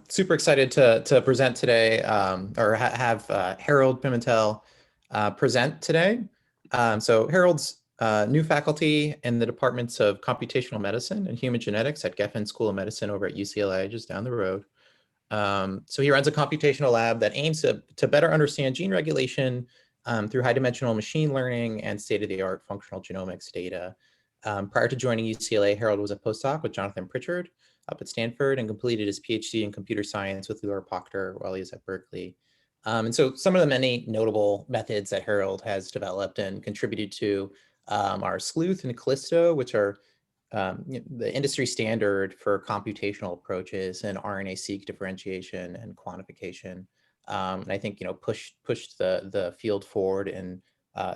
Super excited to present today, or have Harold Pimentel present today. So Harold's new faculty in the departments of computational medicine and human genetics at Geffen School of Medicine over at UCLA, just down the road. So he runs a computational lab that aims to better understand gene regulation through high-dimensional machine learning and state-of-the-art functional genomics data. Prior to joining UCLA, Harold was a postdoc with Jonathan Pritchard up at Stanford and completed his PhD in computer science with Laura Proctor while he was at Berkeley. And so some of the many notable methods that Harold has developed and contributed to are Sleuth and Callisto, which are the industry standard for computational approaches in RNA-seq differentiation and quantification. And I think pushed the field forward in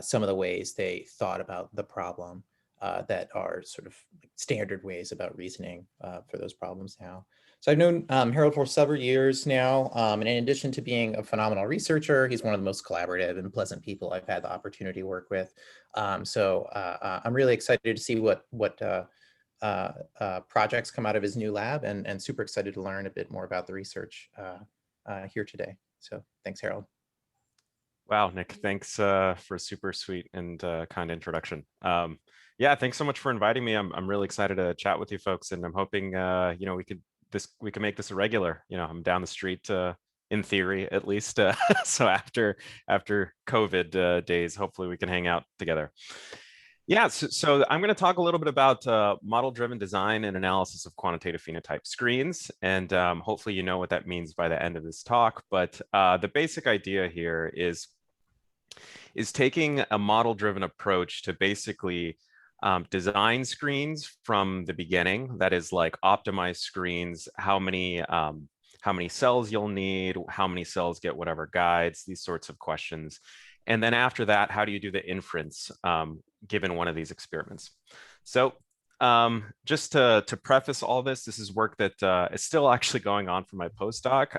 some of the ways they thought about the problem that are sort of standard ways about reasoning for those problems now. So I've known Harold for several years now, and in addition to being a phenomenal researcher, he's one of the most collaborative and pleasant people I've had the opportunity to work with. So I'm really excited to see what projects come out of his new lab, and super excited to learn a bit more about the research here today. So thanks, Harold. Wow, Nick, thanks for a super sweet and kind introduction. Yeah, thanks so much for inviting me. I'm really excited to chat with you folks, and I'm hoping we can make this a regular. I'm down the street in theory, at least. So after COVID days, hopefully we can hang out together. Yeah, so I'm going to talk a little bit about model-driven design and analysis of quantitative phenotype screens, and hopefully you know what that means by the end of this talk. But the basic idea here is taking a model-driven approach to basically design screens from the beginning. That is, like, optimize screens, how many cells you'll need, how many cells get whatever guides, these sorts of questions. And then after that, how do you do the inference given one of these experiments? So just to preface all this is work that is still actually going on for my postdoc,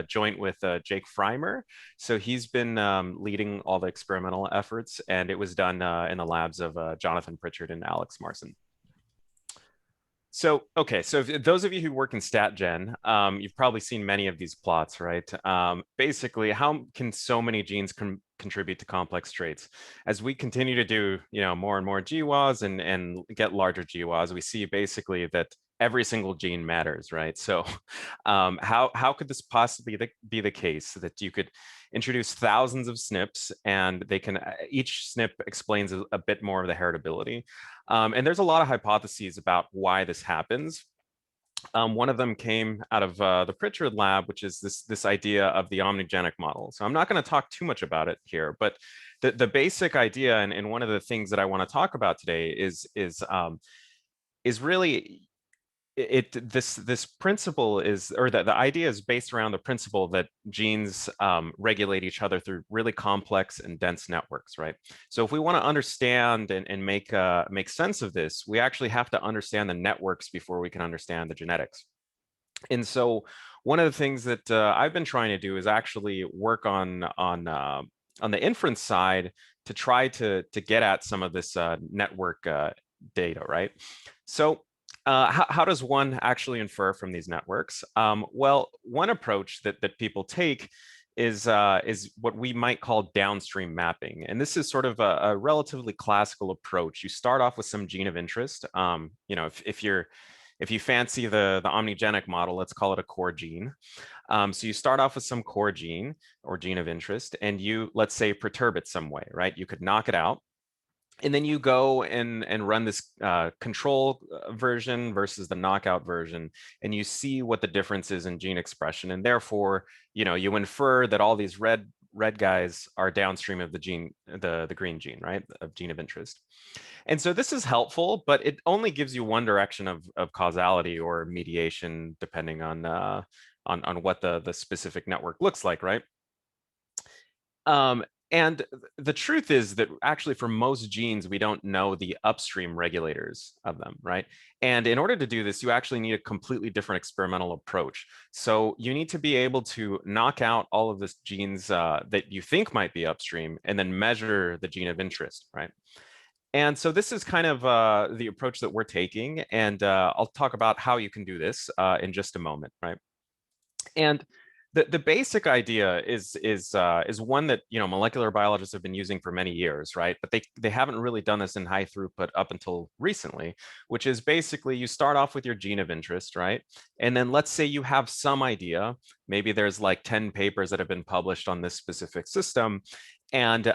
joint with Jake Freimer. So he's been leading all the experimental efforts, and it was done in the labs of Jonathan Pritchard and Alex Marson. So, okay, so those of you who work in StatGen, you've probably seen many of these plots, right? Basically, how can so many genes contribute to complex traits? As we continue to do, more and more GWAS and get larger GWAS, we see basically that every single gene matters, right? So how could this possibly be the case that you could introduce thousands of SNPs, and they can each SNP explains a bit more of the heritability? And there's a lot of hypotheses about why this happens. One of them came out of the Pritchard lab, which is this idea of the Omnigenic model. So I'm not going to talk too much about it here, but the basic idea, and one of the things that I want to talk about today is really this principle is, or the idea is based around the principle that genes regulate each other through really complex and dense networks, right? So if we want to understand and make sense of this, we actually have to understand the networks before we can understand the genetics. And so one of the things that I've been trying to do is actually work on the inference side to try to get at some of this network data, right? So how does one actually infer from these networks? Well, one approach that people take is what we might call downstream mapping. And this is sort of a relatively classical approach. You start off with some gene of interest. If you fancy the Omnigenic model, let's call it a core gene. So you start off with some core gene or gene of interest, and you, let's say, perturb it some way, right? You could knock it out. And then you go and run this control version versus the knockout version, and you see what the difference is in gene expression. And therefore, you infer that all these red guys are downstream of the gene, the green gene, right, of gene of interest. And so this is helpful, but it only gives you one direction of causality or mediation, depending on what the specific network looks like, right? And the truth is that actually for most genes, we don't know the upstream regulators of them, right? And in order to do this, you actually need a completely different experimental approach. So you need to be able to knock out all of the genes that you think might be upstream and then measure the gene of interest, right? And so this is kind of the approach that we're taking. And I'll talk about how you can do this in just a moment, right? And the basic idea is one that molecular biologists have been using for many years, right? But they haven't really done this in high throughput up until recently, which is basically you start off with your gene of interest, right? And then let's say you have some idea, maybe there's like 10 papers that have been published on this specific system, and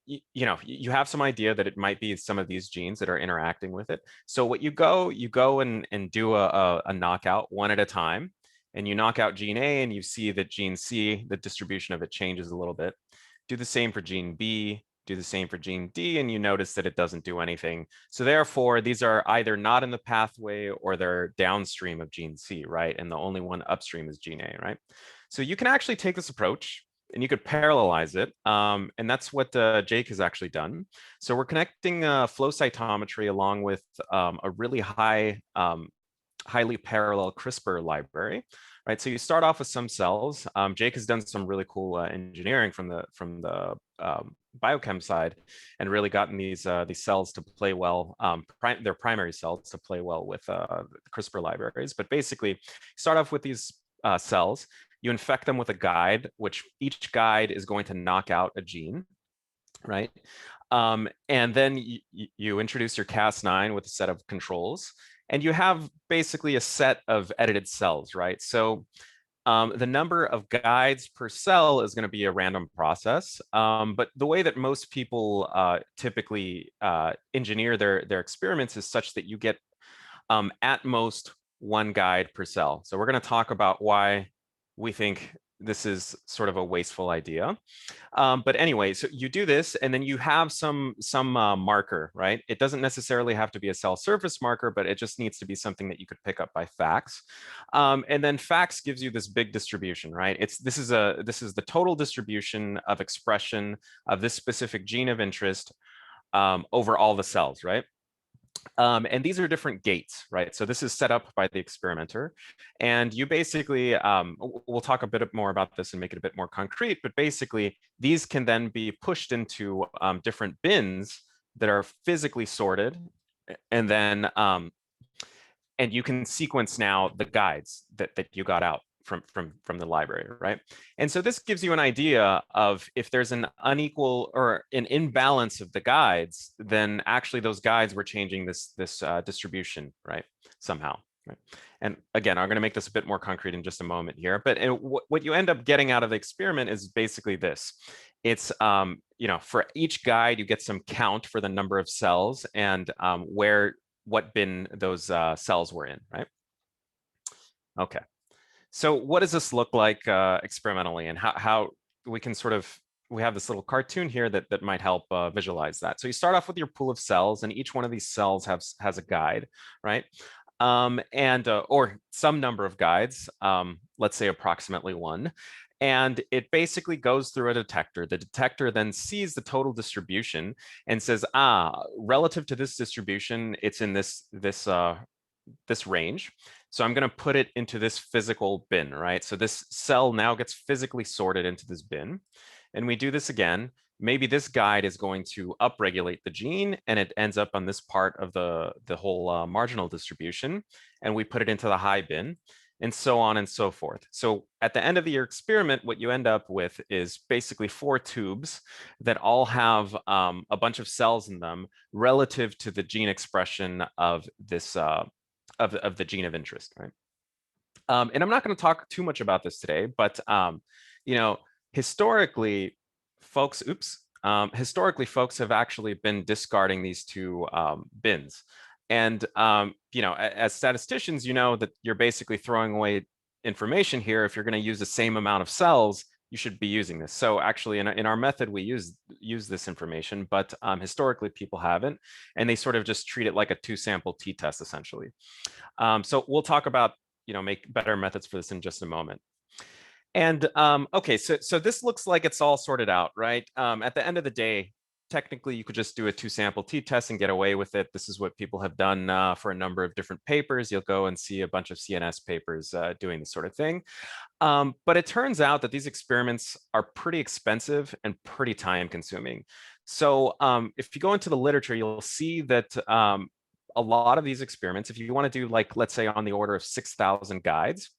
you have some idea that it might be some of these genes that are interacting with it. So what you go and do a knockout one at a time, and you knock out gene A and you see that gene C, the distribution of it changes a little bit. Do the same for gene B, do the same for gene D, and you notice that it doesn't do anything. So therefore, these are either not in the pathway or they're downstream of gene C, right? And the only one upstream is gene A, right? So you can actually take this approach and you could parallelize it. And that's what Jake has actually done. So we're connecting flow cytometry along with a really highly parallel CRISPR library, right? So you start off with some cells. Jake has done some really cool engineering from the biochem side, and really gotten these cells to play well, their primary cells to play well with CRISPR libraries. But basically, start off with these cells. You infect them with a guide, which each guide is going to knock out a gene, right? And then you introduce your Cas9 with a set of controls. And you have basically a set of edited cells, right? So the number of guides per cell is going to be a random process. But the way that most people typically engineer their experiments is such that you get at most one guide per cell. So we're going to talk about why we think this is sort of a wasteful idea. But anyway, so you do this and then you have some marker, right? It doesn't necessarily have to be a cell surface marker, but it just needs to be something that you could pick up by FACS. And then FACS gives you this big distribution, right? This is the total distribution of expression of this specific gene of interest over all the cells, right? And these are different gates, right? So this is set up by the experimenter. And you basically, we'll talk a bit more about this and make it a bit more concrete, but basically these can then be pushed into different bins that are physically sorted. And then, and you can sequence now the guides that you got out from the library, right? And so this gives you an idea of if there's an unequal or an imbalance of the guides, then actually those guides were changing this distribution, right? Somehow, right? And again, I'm going to make this a bit more concrete in just a moment here. But what you end up getting out of the experiment is basically this. It's for each guide you get some count for the number of cells and what bin those cells were in, right? Okay. So what does this look like experimentally, and how we can we have this little cartoon here that might help visualize that. So you start off with your pool of cells, and each one of these cells has a guide, right? Or some number of guides, let's say approximately one. And it basically goes through a detector. The detector then sees the total distribution and says, relative to this distribution, it's in this range. So I'm going to put it into this physical bin, right? So this cell now gets physically sorted into this bin. And we do this again. Maybe this guide is going to upregulate the gene and it ends up on this part of the whole marginal distribution. And we put it into the high bin, and so on and so forth. So at the end of your experiment, what you end up with is basically 4 tubes that all have a bunch of cells in them relative to the gene expression of this of the gene of interest, right? And I'm not going to talk too much about this today, but historically, folks have actually been discarding these 2 bins. And as statisticians, you know that you're basically throwing away information here. If you're going to use the same amount of cells, you should be using this. So actually in our method, we use this information, but historically people haven't, and they sort of just treat it like a 2-sample t-test essentially. So we'll talk about, make better methods for this in just a moment. And okay, so this looks like it's all sorted out, right? At the end of the day, technically you could just do a 2-sample t-test and get away with it. This is what people have done for a number of different papers. You'll go and see a bunch of CNS papers doing this sort of thing. But it turns out that these experiments are pretty expensive and pretty time consuming. So if you go into the literature, you'll see that a lot of these experiments, if you want to do like, let's say on the order of 6,000 guides,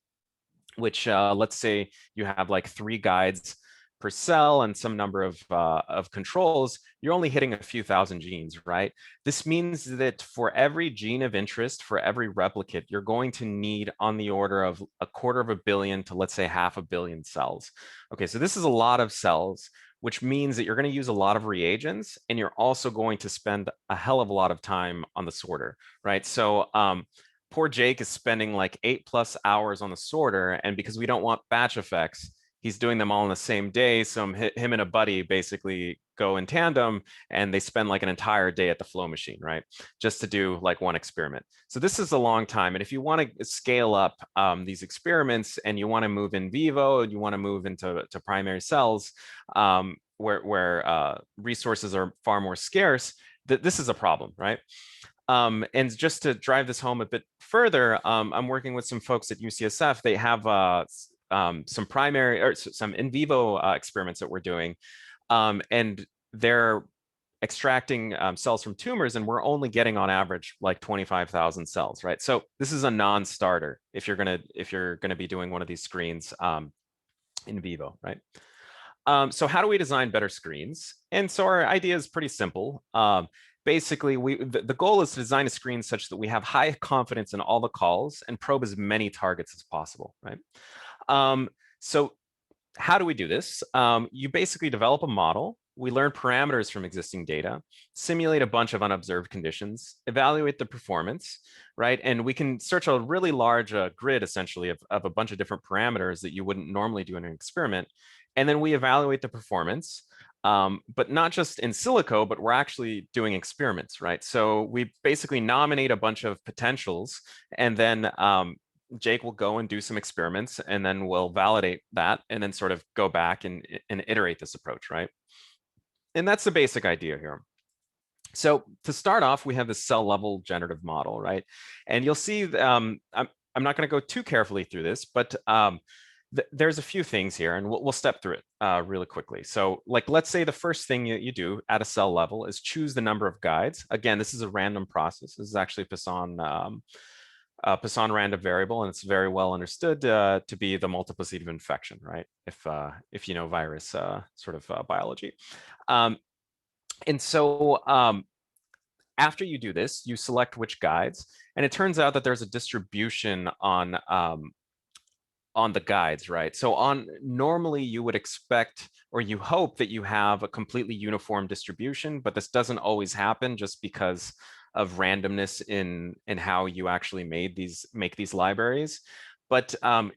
which let's say you have like 3 guides per cell and some number of controls, you're only hitting a few thousand genes, right? This means that for every gene of interest, for every replicate, you're going to need on the order of 250 million to, let's say, 500 million cells. Okay, so this is a lot of cells, which means that you're going to use a lot of reagents, and you're also going to spend a hell of a lot of time on the sorter, right? So poor Jake is spending like 8+ hours on the sorter, and because we don't want batch effects, he's doing them all in the same day. So him and a buddy basically go in tandem, and they spend like an entire day at the flow machine, right? Just to do like one experiment. So this is a long time. And if you want to scale up these experiments and you want to move in vivo, and you want to move into primary cells, where resources are far more scarce, this is a problem, right? And just to drive this home a bit further, I'm working with some folks at UCSF. They have some primary or some in vivo experiments that we're doing, and they're extracting cells from tumors, and we're only getting on average like 25,000 cells, right? So this is a non-starter if you're gonna be doing one of these screens in vivo, right? So how do we design better screens? And so our idea is pretty simple. Basically, the goal is to design a screen such that we have high confidence in all the calls and probe as many targets as possible, right? So how do we do this? You basically develop a model. We learn parameters from existing data, simulate a bunch of unobserved conditions, evaluate the performance, right? And we can search a really large grid, essentially, of a bunch of different parameters that you wouldn't normally do in an experiment. And then we evaluate the performance, but not just in silico, but we're actually doing experiments, right? So we basically nominate a bunch of potentials, and then Jake will go and do some experiments, and then we'll validate that, and then sort of go back and iterate this approach, right? And that's the basic idea here. So to start off, we have this cell level generative model, right? And you'll see, I'm not going to go too carefully through this, but there's a few things here, and we'll step through it really quickly. So like, let's say the first thing you do at a cell level is choose the number of guides. Again, this is a random process. This is actually Poisson random variable, and it's very well understood to be the multiplicity of infection, right? If you know virus sort of biology. And so after you do this, you select which guides, and it turns out that there's a distribution on the guides, right? So normally you would expect, or you hope, that you have a completely uniform distribution, but this doesn't always happen just because of randomness in how you actually make these libraries. But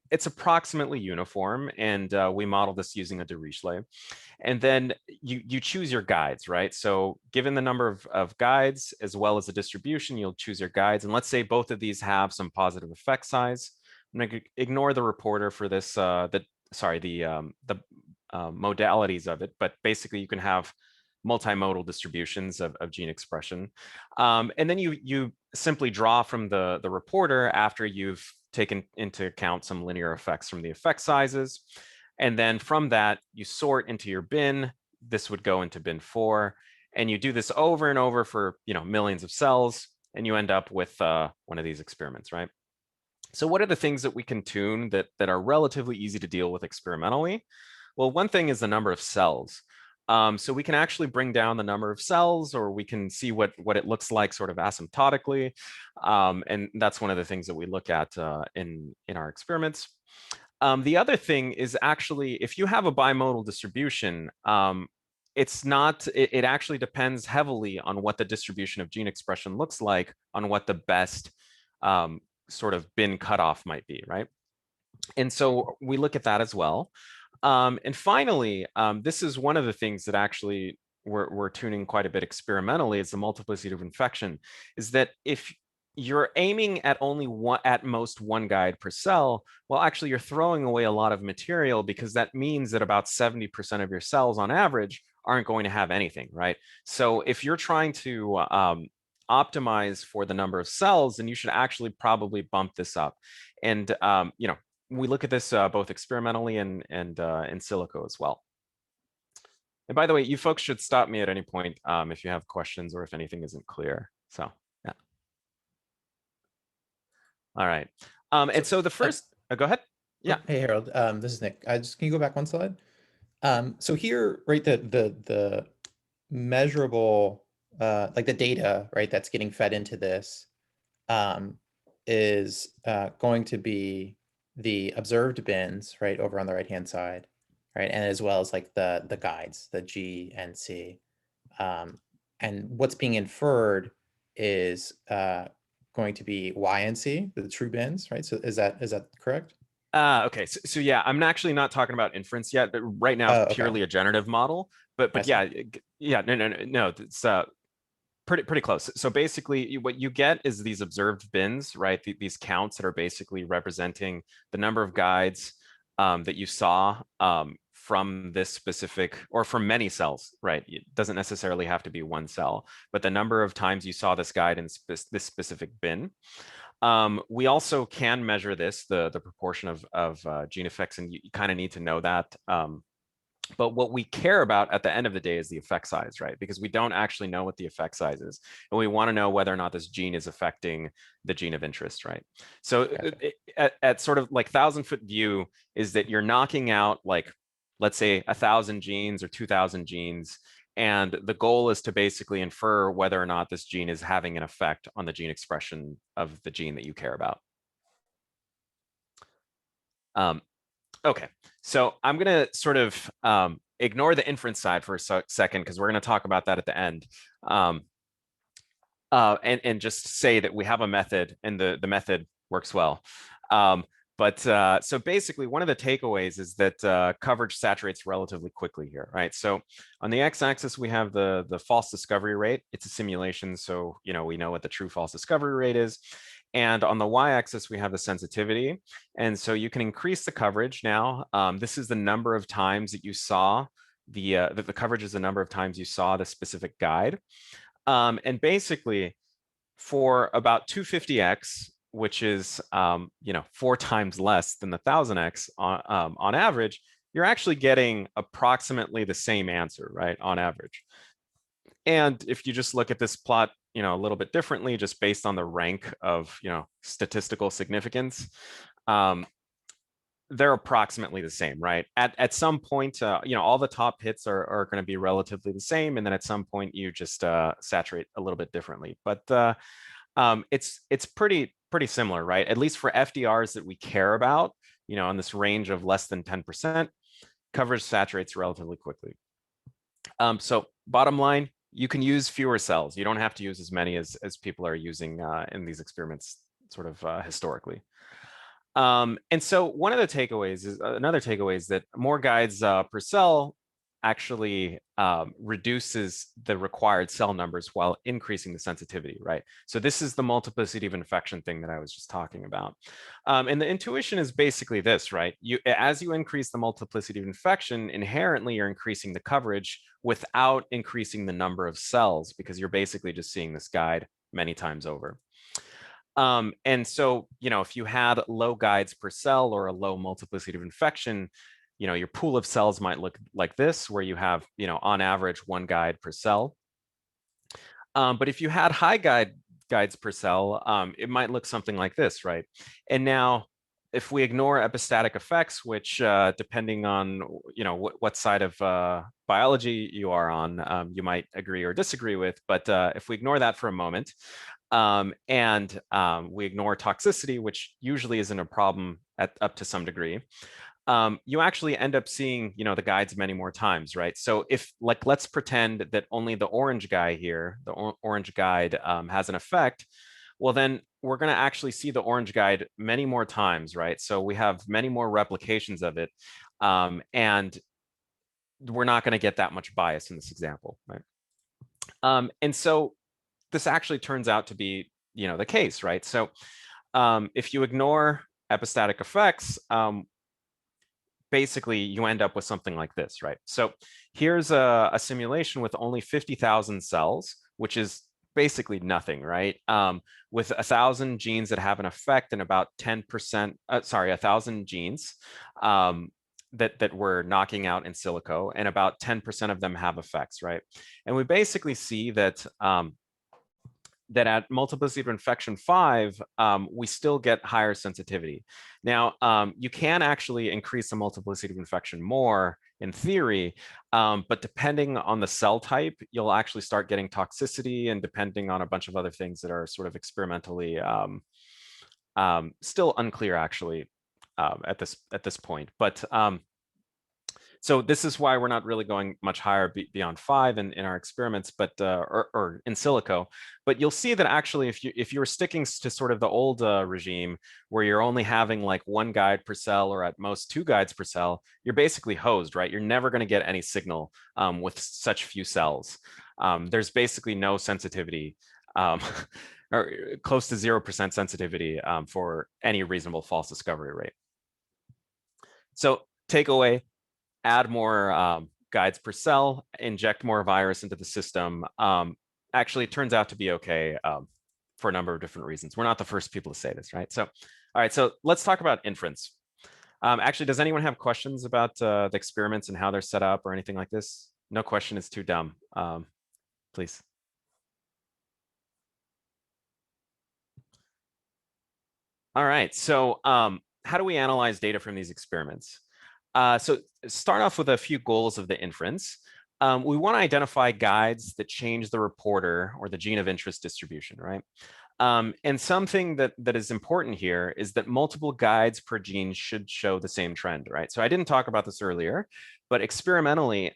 it's approximately uniform, and we model this using a Dirichlet. And then you choose your guides, right? So given the number of guides as well as the distribution, you'll choose your guides. And let's say both of these have some positive effect size. I'm going to ignore the reporter for this, the modalities of it, but basically you can have multimodal distributions of gene expression. And then you simply draw from the reporter after you've taken into account some linear effects from the effect sizes. And then from that, you sort into your bin. This would go into bin 4. And you do this over and over for millions of cells, and you end up with one of these experiments, right? So what are the things that we can tune that are relatively easy to deal with experimentally? Well, one thing is the number of cells. So we can actually bring down the number of cells, or we can see what it looks like sort of asymptotically. And that's one of the things that we look at in our experiments. The other thing is actually, if you have a bimodal distribution, it actually depends heavily on what the distribution of gene expression looks like, on what the best sort of bin cutoff might be, right? And so we look at that as well. And finally, this is one of the things that actually we're tuning quite a bit experimentally, is the multiplicity of infection, is that if you're aiming at only at most one guide per cell, well, actually you're throwing away a lot of material, because that means that about 70% of your cells on average aren't going to have anything, right? So if you're trying to optimize for the number of cells, then you should actually probably bump this up. And we look at this both experimentally and in silico as well. And by the way, you folks should stop me at any point if you have questions or if anything isn't clear. So yeah. All right. And so the first, go ahead. Yeah. Hey Harold, this is Nick. Can you go back one slide? So here, right, the measurable, like the data, right, that's getting fed into this, um, is going to be the observed bins, right, over on the right-hand side, right, and as well as like the guides, the G and C. And what's being inferred is going to be Y and C, the true bins, right? So is that correct? Okay, so yeah, I'm actually not talking about inference yet, but right now it's Oh, okay. purely a generative model. But I but see. yeah, yeah, no, it's pretty close. So basically, what you get is these observed bins, right? These counts that are basically representing the number of guides that you saw from this specific or from many cells, right? It doesn't necessarily have to be one cell, but the number of times you saw this guide in this specific bin. We also can measure this, the proportion of gene effects, and you kind of need to know that. But what we care about at the end of the day is the effect size, right? Because we don't actually know what the effect size is. And we want to know whether or not this gene is affecting the gene of interest, right? So Gotcha. at sort of like 1,000-foot view is that you're knocking out like, let's say 1,000 genes or 2,000 genes. And the goal is to basically infer whether or not this gene is having an effect on the gene expression of the gene that you care about. Um, Okay, so I'm going to sort of ignore the inference side for a second because we're going to talk about that at the end. Um, and just say that we have a method and the method works well. So basically, one of the takeaways is that coverage saturates relatively quickly here, right? So on the x-axis, we have the false discovery rate. It's a simulation, so we know what the true false discovery rate is. And on the y-axis, we have the sensitivity. And so you can increase the coverage now. This is the number of times that you saw the coverage is the number of times you saw the specific guide. And basically, for about 250x, which is 4 times less than the 1,000x on average, you're actually getting approximately the same answer, right, on average. And if you just look at this plot, a little bit differently, just based on the rank of statistical significance, they're approximately the same, right? At some point, all the top hits are going to be relatively the same, and then at some point you just saturate a little bit differently. But it's pretty similar, right? At least for FDRs that we care about, on this range of less than 10%, coverage saturates relatively quickly. So bottom line, you can use fewer cells. You don't have to use as many as people are using in these experiments, sort of historically. And so one of the takeaways is another takeaway is that more guides per cell actually reduces the required cell numbers while increasing the sensitivity, right? So this is the multiplicity of infection thing that I was just talking about. And the intuition is basically this, right? As you increase the multiplicity of infection, inherently you're increasing the coverage without increasing the number of cells because you're basically just seeing this guide many times over. And so, if you had low guides per cell or a low multiplicity of infection, your pool of cells might look like this, where you have, on average, 1 guide per cell. But if you had high guides per cell, it might look something like this, right? And now, if we ignore epistatic effects, which depending on what side of biology you are on, you might agree or disagree with. But if we ignore that for a moment, and we ignore toxicity, which usually isn't a problem up to some degree, you actually end up seeing, the guides many more times, right? So if, let's pretend that only the orange guy here, the orange guide has an effect, well, then we're going to actually see the orange guide many more times, right? So we have many more replications of it, and we're not going to get that much bias in this example, right? And so this actually turns out to be, the case, right? So if you ignore epistatic effects, basically you end up with something like this, right? So here's a simulation with only 50,000 cells, which is basically nothing, right? With 1,000 genes that have an effect and about 10%, 1,000 genes that we're knocking out in silico, and about 10% of them have effects, right? And we basically see that that at multiplicity of infection 5, we still get higher sensitivity. Now, you can actually increase the multiplicity of infection more in theory, but depending on the cell type, you'll actually start getting toxicity, and depending on a bunch of other things that are sort of experimentally still unclear actually at this point. But so this is why we're not really going much higher beyond 5 in our experiments, but or in silico. But you'll see that actually, if you were sticking to sort of the old regime, where you're only having like 1 guide per cell, or at most 2 guides per cell, you're basically hosed, right? You're never going to get any signal with such few cells. There's basically no sensitivity, or close to 0% sensitivity for any reasonable false discovery rate. So takeaway: add more guides per cell, inject more virus into the system. Actually, it turns out to be okay for a number of different reasons. We're not the first people to say this, right? So, all right, so let's talk about inference. Actually, does anyone have questions about the experiments and how they're set up or anything like this? No question is too dumb. Please. All right, so how do we analyze data from these experiments? So start off with a few goals of the inference. We want to identify guides that change the reporter or the gene of interest distribution, right? And something that is important here is that multiple guides per gene should show the same trend, right? So I didn't talk about this earlier, but experimentally,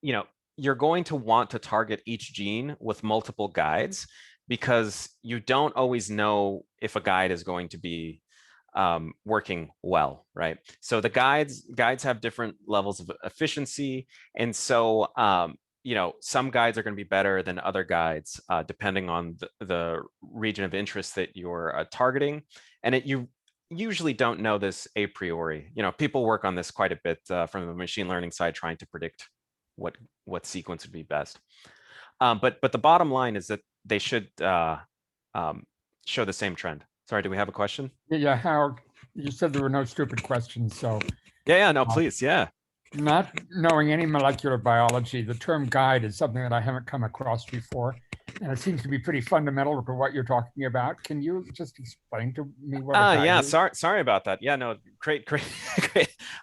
you're going to want to target each gene with multiple guides, because you don't always know if a guide is going to be working well, right? So the guides have different levels of efficiency, and so some guides are going to be better than other guides depending on the region of interest that you're targeting, and you usually don't know this a priori. People work on this quite a bit from the machine learning side, trying to predict what sequence would be best. But the bottom line is that they should show the same trend. Sorry, do we have a question? Yeah, Harold, you said there were no stupid questions, so. Yeah, no, please, yeah. Not knowing any molecular biology, the term guide is something that I haven't come across before, and it seems to be pretty fundamental to what you're talking about. Can you just explain to me what a guide yeah, is? sorry about that. Yeah, no, great.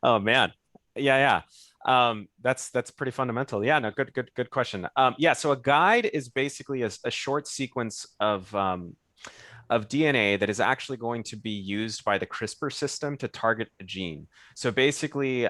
Oh man, yeah. That's pretty fundamental. Yeah, no, good question. Yeah, so a guide is basically a short sequence of DNA that is actually going to be used by the CRISPR system to target a gene. So basically,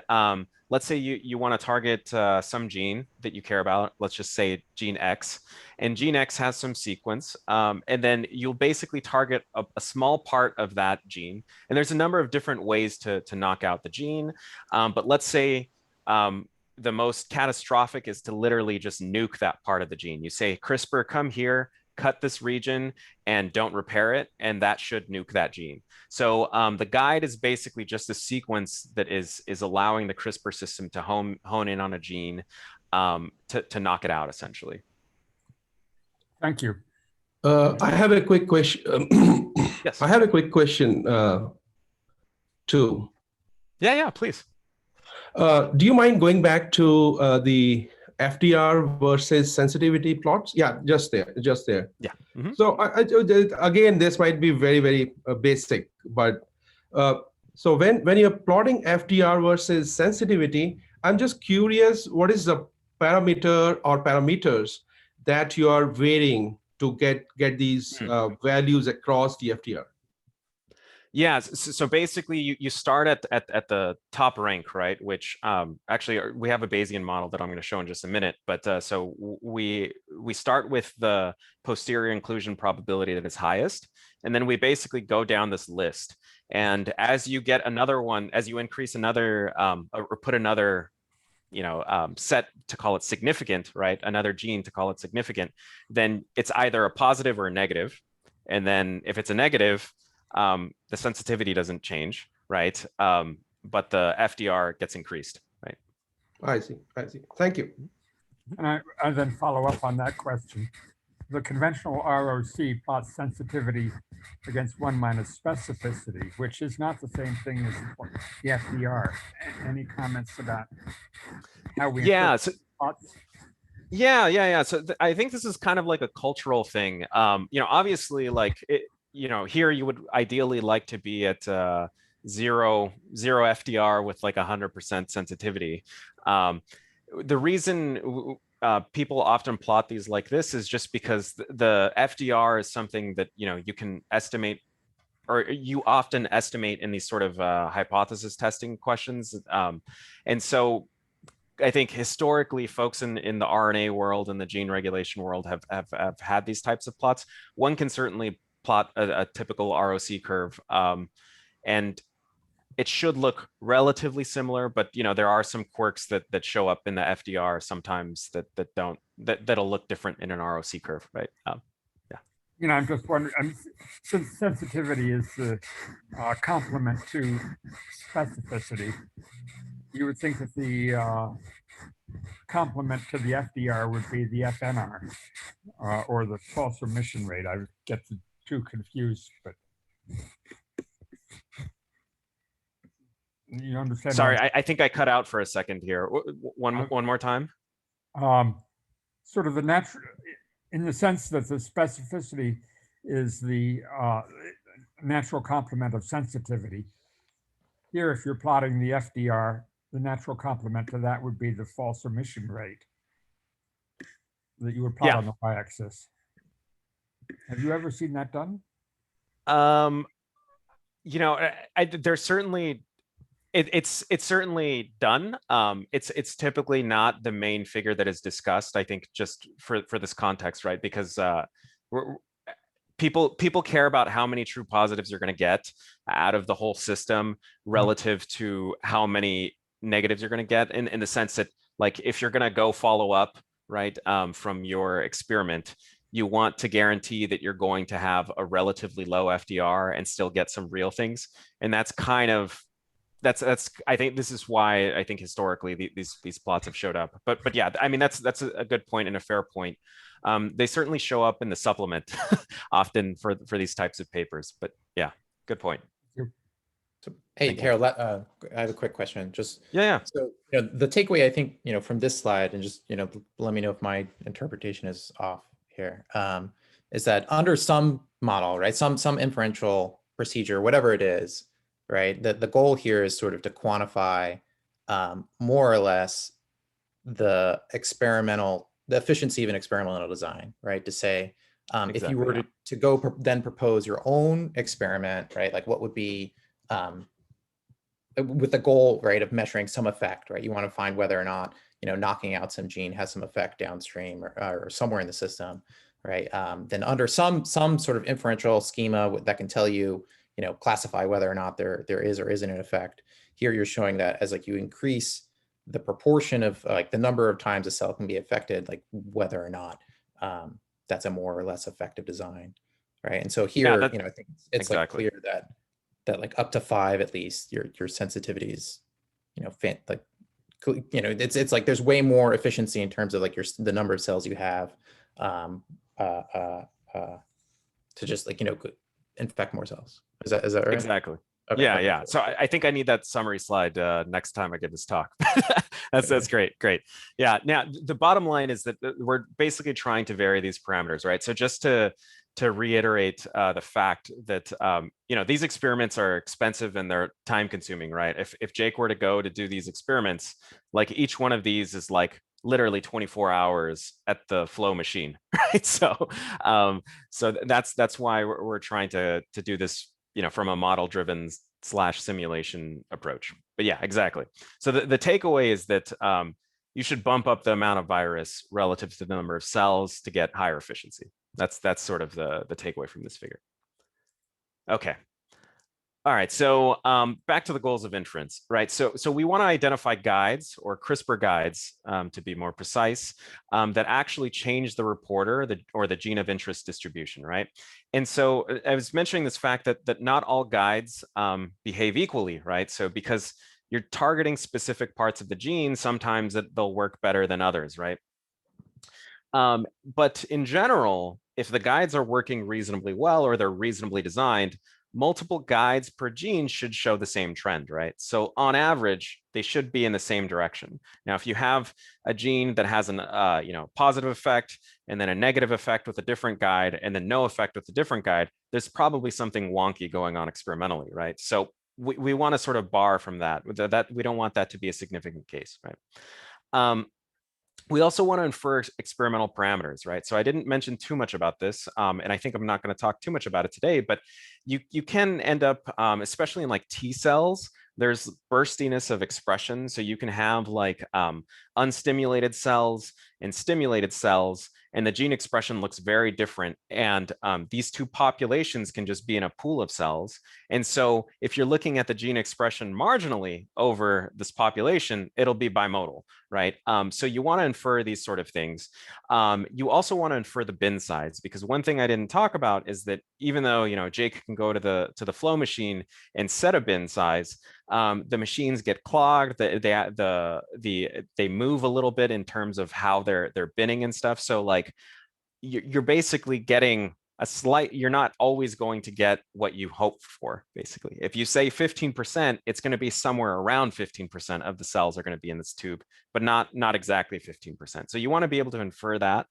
let's say you want to target some gene that you care about. Let's just say gene X, and gene X has some sequence, and then you'll basically target a small part of that gene. And there's a number of different ways to knock out the gene, but let's say the most catastrophic is to literally just nuke that part of the gene. You say, CRISPR, come here, cut this region, and don't repair it, and that should nuke that gene. So the guide is basically just a sequence that is allowing the CRISPR system to hone in on a gene to knock it out, essentially. Thank you. I have a quick question. Yes. I have a quick question too. Yeah, please. Do you mind going back to the FDR versus sensitivity plots? Yeah, just there. Yeah. Mm-hmm. So again, this might be very, very basic, but so when you're plotting FDR versus sensitivity, I'm just curious, what is the parameter or parameters that you are varying to get these values across the FDR? Yeah, so basically you start at the top rank, right? Which actually we have a Bayesian model that I'm going to show in just a minute. But so we start with the posterior inclusion probability that is highest, and then we basically go down this list. And as you get another one, as you increase another or put another set to call it significant, right? Another gene to call it significant, then it's either a positive or a negative. And then if it's a negative, the sensitivity doesn't change, right? But the FDR gets increased, right? I see. Thank you. And I then follow up on that question. The conventional ROC plots sensitivity against 1 minus specificity, which is not the same thing as the FDR. Any comments about how we Yeah, so, plots? Yeah. So I think this is kind of like a cultural thing. Obviously, like here you would ideally like to be at zero FDR with like 100% sensitivity. The reason people often plot these like this is just because the FDR is something that you can estimate, or you often estimate in these sort of hypothesis testing questions. And so I think historically folks in the RNA world and the gene regulation world have had these types of plots. One can certainly plot a typical ROC curve, and it should look relatively similar, but there are some quirks that show up in the FDR sometimes that'll look different in an ROC curve, right? Yeah. I'm just wondering, since sensitivity is the complement to specificity, you would think that the complement to the FDR would be the FNR or the false remission rate. I get the two confused, but you understand? Sorry, I think I cut out for a second here. One more time. Sort of the natural, in the sense that the specificity is the natural complement of sensitivity. Here, if you're plotting the FDR, the natural complement to that would be the false remission rate that you would plot on the y-axis. Have you ever seen that done? There's certainly it's certainly done. It's typically not the main figure that is discussed, I think, just for this context, right? Because people care about how many true positives you're going to get out of the whole system relative to how many negatives you're going to get, in the sense that, like, if you're going to go follow up, right, from your experiment, you want to guarantee that you're going to have a relatively low FDR and still get some real things. And that's kind of I think this is why I think historically these plots have showed up. But yeah, I mean, that's a good point and a fair point. They certainly show up in the supplement often for these types of papers. But yeah, good point. So, hey, Harold, I have a quick question. Just yeah. So the takeaway, I think, from this slide, and just let me know if my interpretation is off here, is that under some model, right, some inferential procedure, whatever it is, right, the goal here is sort of to quantify more or less the efficiency of an experimental design, right? To say, exactly, if you were to go then propose your own experiment, right, like what would be with the goal, right, of measuring some effect, right? You want to find whether or not knocking out some gene has some effect downstream or somewhere in the system, right? Then under some sort of inferential schema that can tell you, classify whether or not there is or isn't an effect. Here you're showing that as, like, you increase the proportion of, like, the number of times a cell can be affected, like whether or not that's a more or less effective design, right? And so here, I think it's exactly, like, clear that like up to 5 at least, your sensitivity is, it's like there's way more efficiency in terms of, like, the number of cells you have to just, like, infect more cells. Is that right? Exactly. Okay, yeah. So I think I need that summary slide next time I give this talk. That's great. Yeah. Now the bottom line is that we're basically trying to vary these parameters, right? So just to reiterate the fact that these experiments are expensive and they're time consuming, right? If Jake were to go to do these experiments, like, each one of these is like literally 24 hours at the flow machine, right? So that's why we're trying to do this, from a model driven / simulation approach. But yeah, exactly. So the takeaway is that you should bump up the amount of virus relative to the number of cells to get higher efficiency. That's sort of the takeaway from this figure. Okay. All right, so back to the goals of inference, right? So we want to identify guides, or CRISPR guides, to be more precise, that actually change the reporter or the gene of interest distribution, right? And so I was mentioning this fact that not all guides behave equally, right? So because you're targeting specific parts of the gene, sometimes they'll work better than others, right? But in general, if the guides are working reasonably well or they're reasonably designed, multiple guides per gene should show the same trend, right? So on average, they should be in the same direction. Now, if you have a gene that has an positive effect and then a negative effect with a different guide and then no effect with a different guide, there's probably something wonky going on experimentally, right? So we want to sort of bar from that. We don't want that to be a significant case, right? We also want to infer experimental parameters, right? So I didn't mention too much about this, and I think I'm not going to talk too much about it today, but you can end up, especially in like T cells, there's burstiness of expression. So you can have like unstimulated cells and stimulated cells, and the gene expression looks very different. And these two populations can just be in a pool of cells. And so if you're looking at the gene expression marginally over this population, it'll be bimodal, right? So you want to infer these sort of things. You also want to infer the bin size, because one thing I didn't talk about is that even though Jake can go to the flow machine and set a bin size, the machines get clogged. They move a little bit in terms of how they're binning and stuff. So like you're basically getting you're not always going to get what you hope for, basically. If you say 15%, it's going to be somewhere around 15% of the cells are going to be in this tube, but not exactly 15%. So you want to be able to infer that.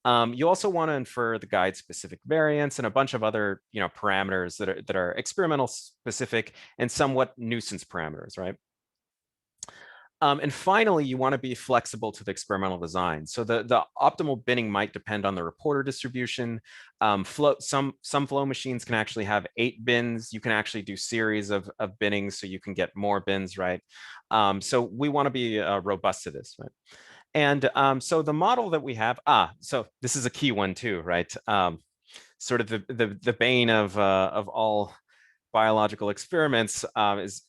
You also want to infer the guide specific variance and a bunch of other parameters that are experimental specific and somewhat nuisance parameters, right? And finally, you want to be flexible to the experimental design. So the optimal binning might depend on the reporter distribution. Some flow machines can actually have 8 bins. You can actually do series of binnings, so you can get more bins, right? So we want to be robust to this, right? And so the model that we have, so this is a key one too, right? Sort of the bane of all biological experiments is,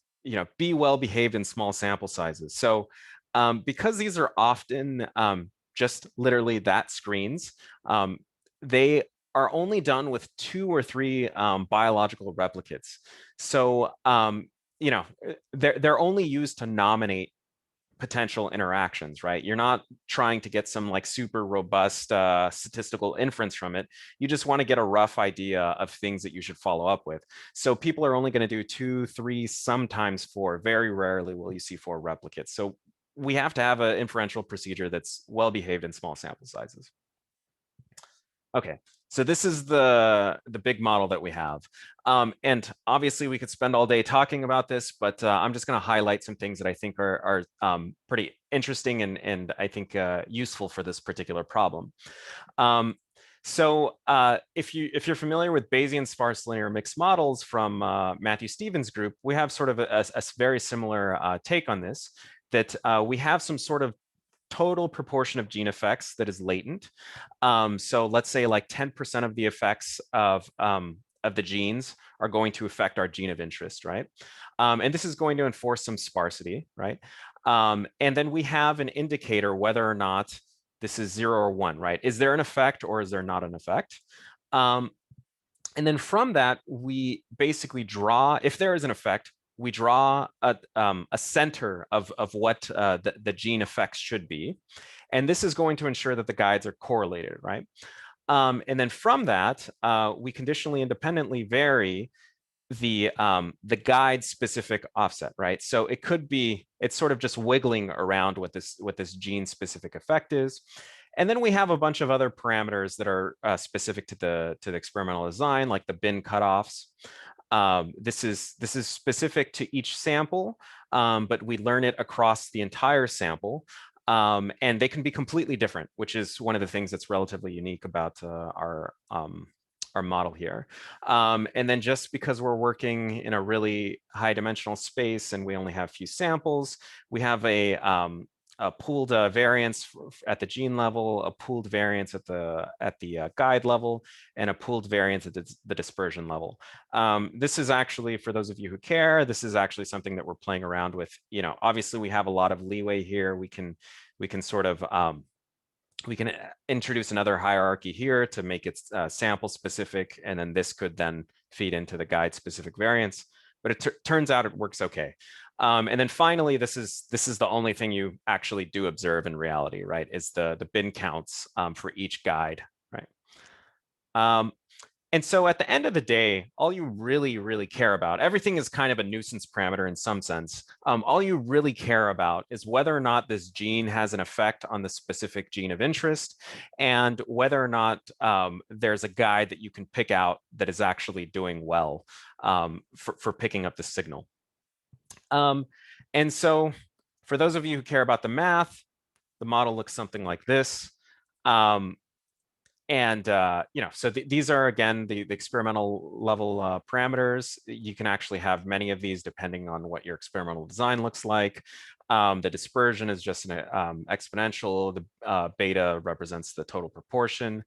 be well behaved in small sample sizes. So because these are often just literally that screens, they are only done with 2 or 3 biological replicates. So they're only used to nominate potential interactions, right? You're not trying to get some like super robust statistical inference from it. You just want to get a rough idea of things that you should follow up with. So people are only going to do 2, 3, sometimes 4. Very rarely will you see 4 replicates. So we have to have an inferential procedure that's well behaved in small sample sizes. Okay, so this is the big model that we have. And obviously we could spend all day talking about this, but I'm just going to highlight some things that I think are pretty interesting and I think useful for this particular problem. So if you're familiar with Bayesian sparse linear mixed models from Matthew Stevens' group, we have sort of a very similar take on this, that we have some sort of total proportion of gene effects that is latent. So let's say like 10% of the effects of the genes are going to affect our gene of interest, right? And this is going to enforce some sparsity, right? And then we have an indicator whether or not this is 0 or 1, right? Is there an effect or is there not an effect? And then from that, we basically draw, if there is an effect, we draw a center of what the gene effects should be. And this is going to ensure that the guides are correlated, right? And then from that, we conditionally independently vary the guide specific offset, right? So it could be, it's sort of just wiggling around what this gene specific effect is. And then we have a bunch of other parameters that are specific to the experimental design, like the bin cutoffs. This is specific to each sample, but we learn it across the entire sample. And they can be completely different, which is one of the things that's relatively unique about our model here. And then just because we're working in a really high dimensional space and we only have few samples, we have a pooled variance at the gene level, a pooled variance at the guide level, and a pooled variance at the dispersion level. This is actually, for those of you who care, this is actually something that we're playing around with. Obviously we have a lot of leeway here. We can sort of we can introduce another hierarchy here to make it sample specific, and then this could then feed into the guide specific variance. But it turns out it works okay. And then finally, this is the only thing you actually do observe in reality, right? Is the bin counts for each guide, right? And so at the end of the day, all you really care about, everything is kind of a nuisance parameter in some sense. All you really care about is whether or not this gene has an effect on the specific gene of interest, and whether or not there's a guide that you can pick out that is actually doing well for picking up the signal. And so for those of you who care about the math, the model looks something like this. So these are, again, the experimental level parameters. You can actually have many of these depending on what your experimental design looks like. The dispersion is just an exponential. The beta represents the total proportion.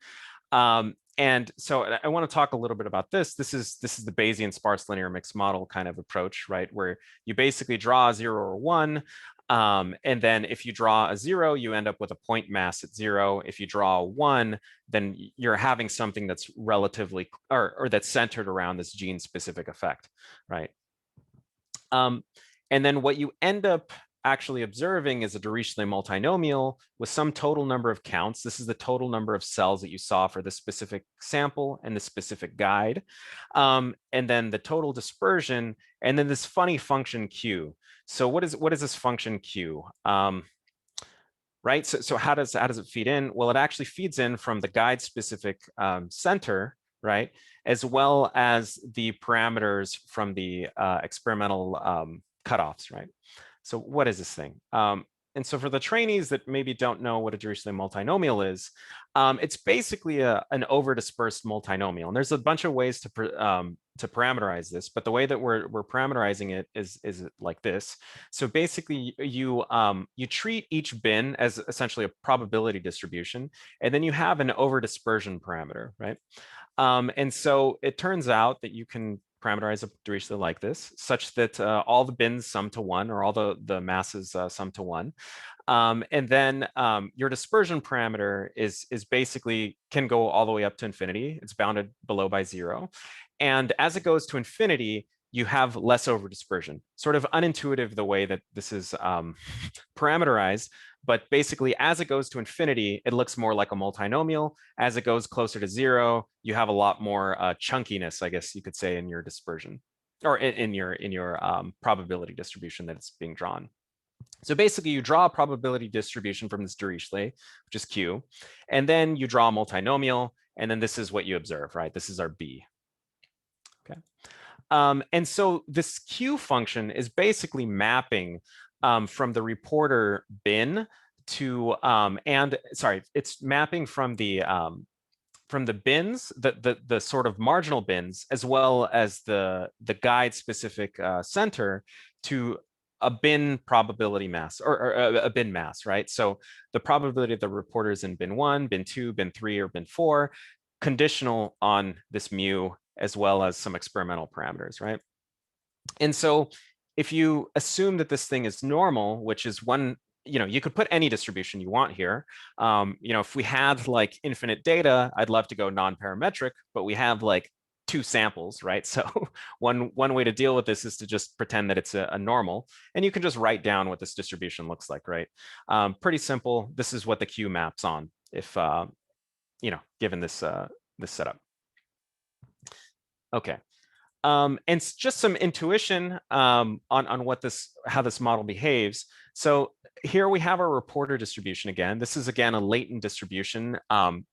And so I want to talk a little bit about this. This is the Bayesian sparse linear mixed model kind of approach, right? Where you basically draw a 0 or 1. And then if you draw a 0, you end up with a point mass at 0. If you draw a 1, then you're having something that's relatively, or that's centered around this gene specific effect, right? And then what you end up actually observing is a Dirichlet multinomial with some total number of counts. This is the total number of cells that you saw for the specific sample and the specific guide. And then the total dispersion, and then this funny function Q. So what is this function Q? Right, so how does it feed in? Well, it actually feeds in from the guide specific center, right? As well as the parameters from the experimental cutoffs, right? So what is this thing? And so for the trainees that maybe don't know what a Dirichlet multinomial is, it's basically an over-dispersed multinomial. And there's a bunch of ways to parameterize this, but the way that we're parameterizing it is like this. So basically, you treat each bin as essentially a probability distribution, and then you have an over-dispersion parameter, right? And so it turns out that you can parameterize a Dirichlet like this, such that all the bins sum to 1, or all the masses sum to 1. And then your dispersion parameter is basically can go all the way up to infinity. It's bounded below by 0. And as it goes to infinity, you have less over dispersion. Sort of unintuitive the way that this is parameterized, but basically as it goes to infinity, it looks more like a multinomial. As it goes closer to 0, you have a lot more chunkiness, I guess you could say, in your dispersion, or in your probability distribution that it's being drawn. So basically, you draw a probability distribution from this Dirichlet, which is Q, and then you draw a multinomial, and then this is what you observe, right? This is our B. Okay. And so this Q function is basically mapping from the reporter bin to it's mapping from the bins, the sort of marginal bins, as well as the guide specific center to a bin probability mass, or a bin mass, right? So the probability of the reporters in bin 1, bin 2, bin 3, or bin 4, conditional on this mu, as well as some experimental parameters, right? And so if you assume that this thing is normal, which is one, you could put any distribution you want here. If we had like infinite data, I'd love to go non-parametric, but we have like 2 samples, right? So one way to deal with this is to just pretend that it's a normal, and you can just write down what this distribution looks like, right? Pretty simple. This is what the Q maps on, if given this setup. Okay. And just some intuition on how this model behaves. So here we have our reporter distribution again. This is again a latent distribution.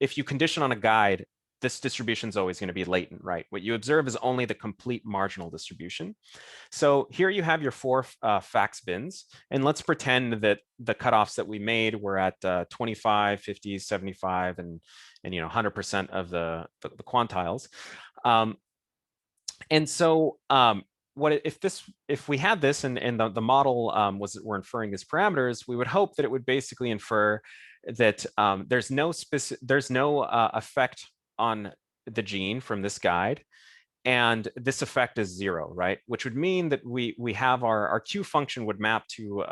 If you condition on a guide, this distribution is always going to be latent, right? What you observe is only the complete marginal distribution. So here you have your 4 fax bins, and let's pretend that the cutoffs that we made were at 25, 50, 75, and 100% of the quantiles. And so if we had this and the model we're inferring these parameters, we would hope that it would basically infer that there's no effect on the gene from this guide, and this effect is 0, right? Which would mean that we have our Q function would map to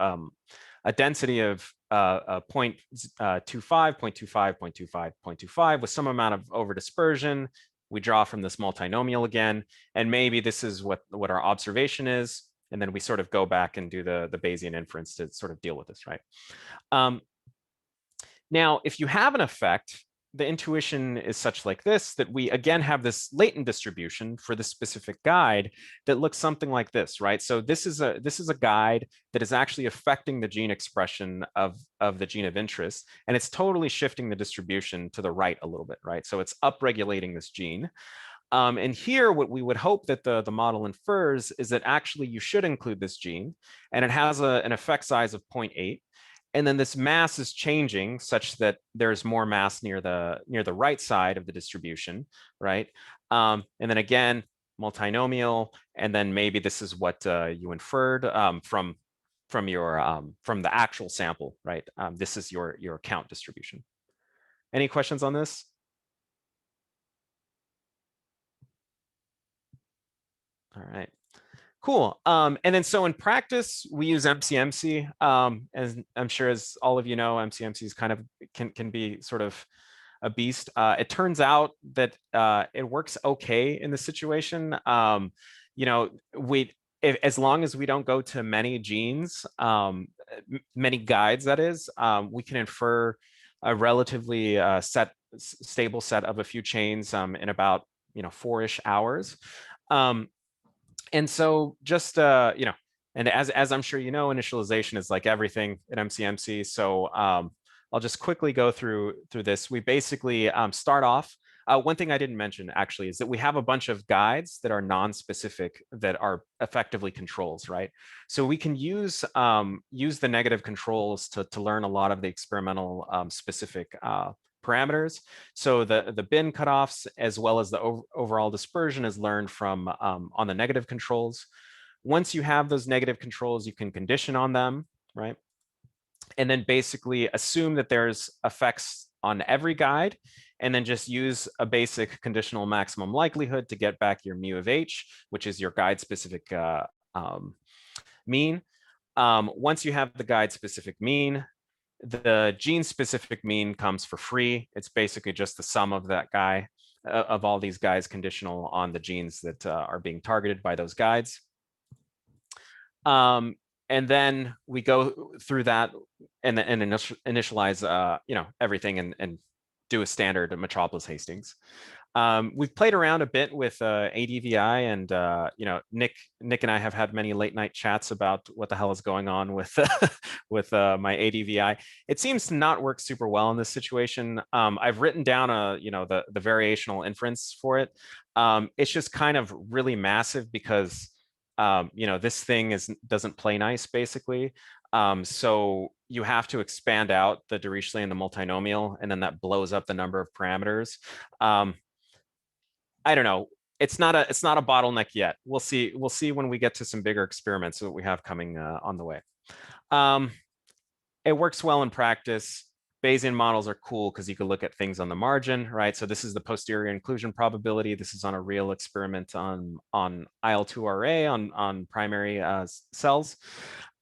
a density of 0.25, 0.25, 0.25, 0.25 with some amount of over dispersion. We draw from this multinomial again, and maybe this is what our observation is, and then we sort of go back and do the Bayesian inference to sort of deal with this, right? Now, if you have an effect, the intuition is such like this, that we again have this latent distribution for this specific guide that looks something like this, right? So this is a guide that is actually affecting the gene expression of the gene of interest, and it's totally shifting the distribution to the right a little bit, right? So it's upregulating this gene. And here, what we would hope that the model infers is that actually you should include this gene, and it has an effect size of 0.8. And then this mass is changing such that there's more mass near the right side of the distribution, right? And then again, multinomial, and then maybe this is what you inferred from the actual sample, right? This is your count distribution. Any questions on this? All right. Cool. And then so in practice, we use MCMC. As I'm sure as all of you know, MCMC is kind of can be sort of a beast. It turns out that it works okay in this situation. You know, as long as we don't go to many genes, many guides, that is, we can infer a relatively stable set of a few chains in about 4-ish hours. And so just, you know, and as I'm sure you know, initialization is like everything at MCMC. So I'll just quickly go through this. We basically start off. One thing I didn't mention actually is that we have a bunch of guides that are non-specific that are effectively controls, right? So we can use the negative controls to learn a lot of the experimental specific parameters. So the bin cutoffs, as well as the overall dispersion, is learned from on the negative controls. Once you have those negative controls, you can condition on them, right? And then basically assume that there's effects on every guide, and then just use a basic conditional maximum likelihood to get back your mu of h, which is your guide specific mean. Once you have the guide specific mean, the gene specific mean comes for free. It's basically just the sum of that guy, of all these guys, conditional on the genes that are being targeted by those guides. And then we go through that and initialize, you know, everything and do a standard Metropolis Hastings. We've played around a bit with ADVI, and you know, Nick and I have had many late night chats about what the hell is going on with with my ADVI. It seems to not work super well in this situation. I've written down you know, the variational inference for it. It's just kind of really massive because you know, this thing doesn't play nice basically. So you have to expand out the Dirichlet and the multinomial, and then that blows up the number of parameters. I don't know. It's not a bottleneck yet. We'll see when we get to some bigger experiments that we have coming on the way. It works well in practice. Bayesian models are cool because you can look at things on the margin, right? So this is the posterior inclusion probability. This is on a real experiment on IL-2RA on primary cells.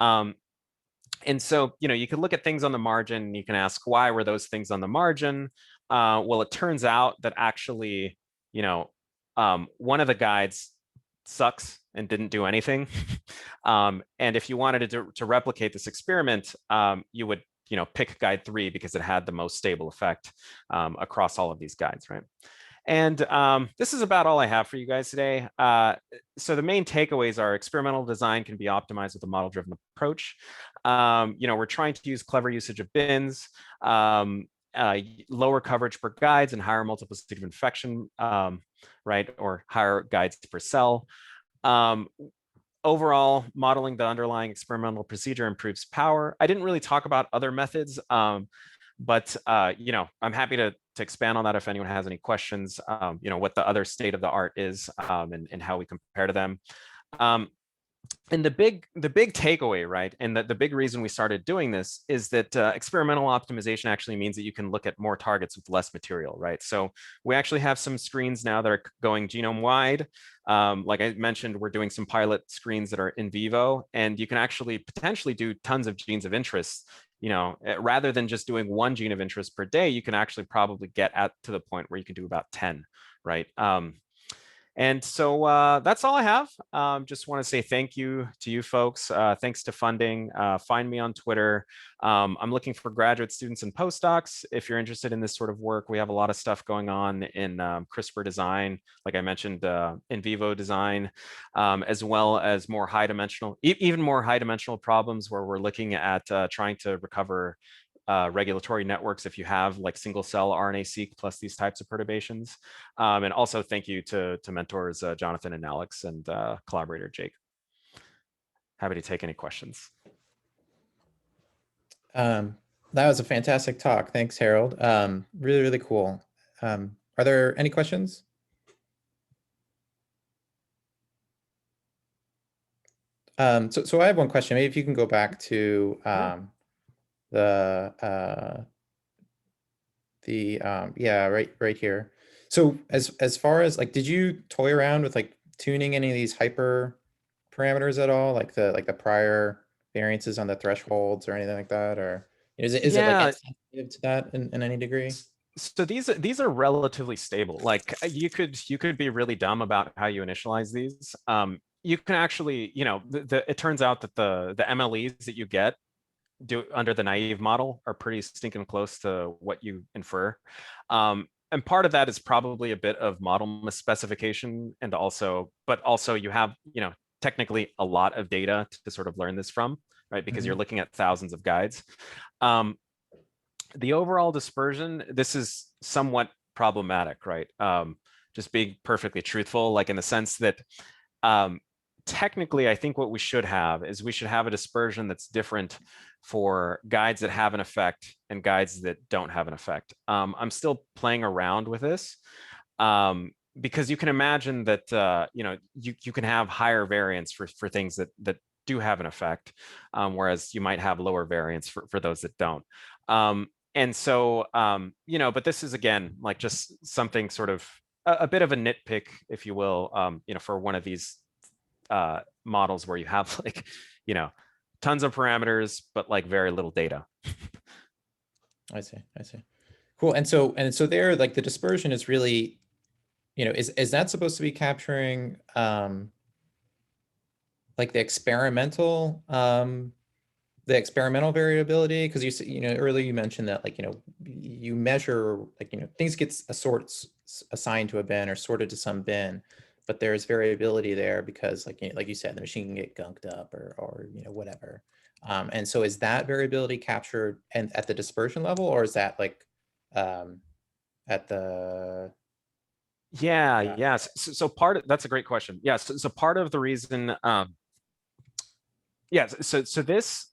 And so, you know, you can look at things on the margin, and you can ask, why were those things on the margin? Well, it turns out that actually, you know, one of the guides sucks and didn't do anything. And if you wanted to replicate this experiment, you would, you know, pick guide 3 because it had the most stable effect across all of these guides, right? And this is about all I have for you guys today. So the main takeaways are experimental design can be optimized with a model-driven approach. You know, we're trying to use clever usage of bins, lower coverage per guides, and higher multiplicity of infection, right, or higher guides per cell. Overall, modeling the underlying experimental procedure improves power. I didn't really talk about other methods, but you know, I'm happy to expand on that if anyone has any questions. You know, what the other state of the art is, and how we compare to them. And the big takeaway, right, and the big reason we started doing this is that experimental optimization actually means that you can look at more targets with less material, right? So we actually have some screens now that are going genome wide. Like I mentioned, we're doing some pilot screens that are in vivo, and you can actually potentially do tons of genes of interest. You know, rather than just doing one gene of interest per day, you can actually probably get to the point where you can do about 10, right? And so that's all I have. Just want to say thank you to you folks. Thanks to funding. Find me on Twitter. I'm looking for graduate students and postdocs. If you're interested in this sort of work, we have a lot of stuff going on in CRISPR design, like I mentioned, in vivo design, as well as more high-dimensional, even more high-dimensional problems where we're looking at trying to recover regulatory networks if you have like single cell RNA-seq plus these types of perturbations. And also thank you to mentors Jonathan and Alex and collaborator Jake. Happy to take any questions. That was a fantastic talk. Thanks, Harold. Really, really cool. Are there any questions? So I have one question. Maybe if you can go back to yeah, right here. So as far as like, did you toy around with like tuning any of these hyper parameters at all, like the prior variances on the thresholds or anything like that, or is it like sensitive to that in any degree? So these are relatively stable. Like you could be really dumb about how you initialize these. You can actually, you know, it turns out that the MLEs that you get under the naive model are pretty stinking close to what you infer. And part of that is probably a bit of model misspecification, and but also you have, you know, technically a lot of data to sort of learn this from, right? Because you're looking at thousands of guides. The overall dispersion, this is somewhat problematic, right? Just being perfectly truthful, like in the sense that technically, I think what we should have is we should have a dispersion that's different for guides that have an effect and guides that don't have an effect. I'm still playing around with this because you can imagine that you know, you can have higher variance for things that do have an effect, whereas you might have lower variance for those that don't. And so, you know, but this is again like just something sort of a bit of a nitpick, if you will, you know, for one of these models where you have like, you know, tons of parameters, but like very little data. I see. Cool. And so there, like the dispersion is really, you know, is that supposed to be capturing like the experimental variability? Because you know, earlier you mentioned that, like, you know, you measure, like, you know, things get assigned to a bin or sorted to some bin, but there's variability there because, like, you know, like you said, the machine can get gunked up or you know, whatever. And so is that variability captured and at the dispersion level, or is that like at the Yes. So that's a great question. Yes. So part of the reason, so this,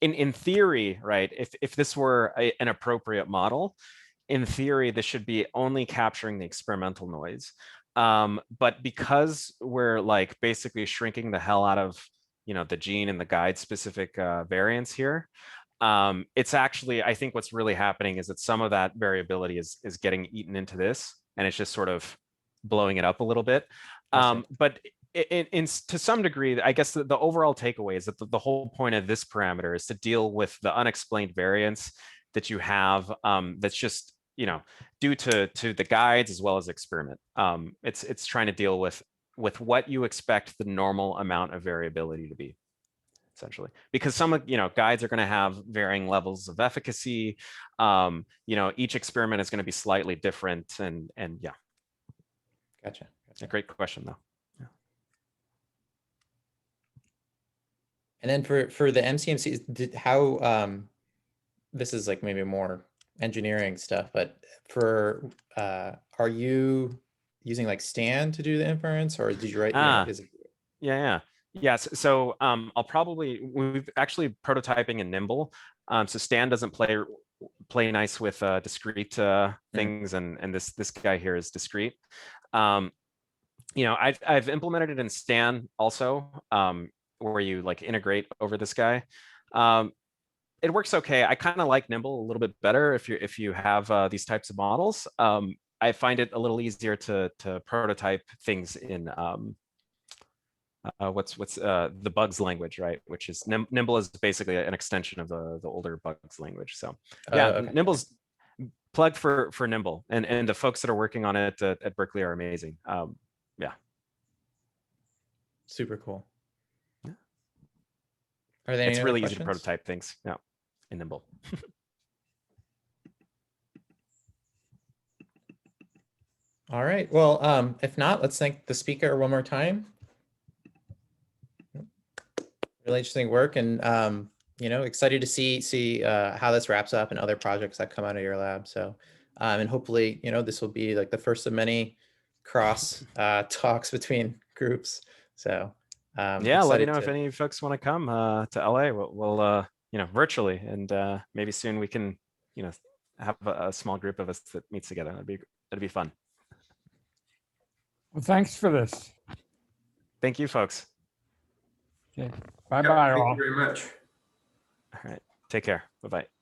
in theory, right, if this were an appropriate model, in theory, this should be only capturing the experimental noise. But because we're like basically shrinking the hell out of, you know, the gene and the guide specific variance here, it's actually, I think what's really happening is that some of that variability is getting eaten into this, and it's just sort of blowing it up a little bit. But to some degree, I guess the overall takeaway is that the whole point of this parameter is to deal with the unexplained variance that you have, that's just, you know, due to the guides as well as experiment. It's trying to deal with what you expect the normal amount of variability to be, essentially, because some, you know, guides are going to have varying levels of efficacy. You know, each experiment is going to be slightly different, and yeah. Gotcha. A great question, though. Yeah. And then for the MCMC, how this is like maybe more engineering stuff, but for are you using like Stan to do the inference, or did you write? Yes. So we've actually prototyping in Nimble. So Stan doesn't play nice with discrete things, and this guy here is discrete. You know, I've implemented it in Stan also, where you like integrate over this guy. It works okay. I kind of like Nimble a little bit better if you have these types of models. I find it a little easier to prototype things in what's the Bugs language, right? Which is Nimble is basically an extension of the older Bugs language. So yeah, okay. Nimble's plugged for Nimble, and the folks that are working on it at Berkeley are amazing. Yeah, Super cool. Yeah. Are there any It's other really easy to questions? prototype things. Yeah, and nimble. All right. Well, if not, let's thank the speaker one more time. Really interesting work, and excited to see how this wraps up and other projects that come out of your lab. So, and hopefully, this will be like the first of many cross talks between groups. So, Yeah, let me know excited if to- any folks want to come to LA. We'll virtually, and maybe soon we can have a small group of us that meets together. That'd be fun. Well, thanks for this. Thank you, folks. Okay. Bye-bye all. Thank you very much. All right, take care. Bye bye.